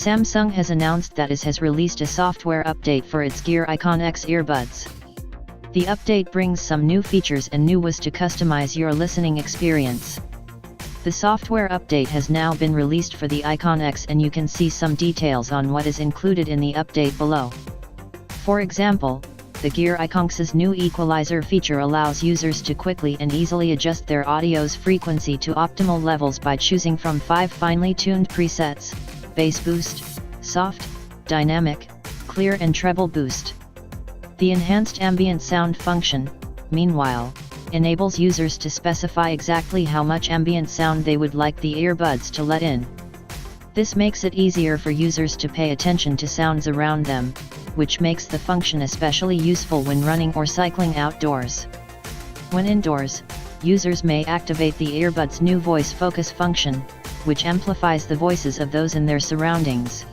Samsung has announced that it has released a software update for its Gear IconX earbuds. The update brings some new features and new ways to customize your listening experience. The software update has now been released for the IconX, and you can see some details on what is included in the update below. For example, the Gear IconX's new Equalizer feature allows users to quickly and easily adjust their audio's frequency to optimal levels by choosing from 5 finely tuned presets: Bass Boost, Soft, Dynamic, Clear and Treble Boost. The enhanced ambient sound function, meanwhile, enables users to specify exactly how much ambient sound they would like the earbuds to let in. This makes it easier for users to pay attention to sounds around them, which makes the function especially useful when running or cycling outdoors. When indoors, users may activate the earbud's new voice focus function, which amplifies the voices of those in their surroundings.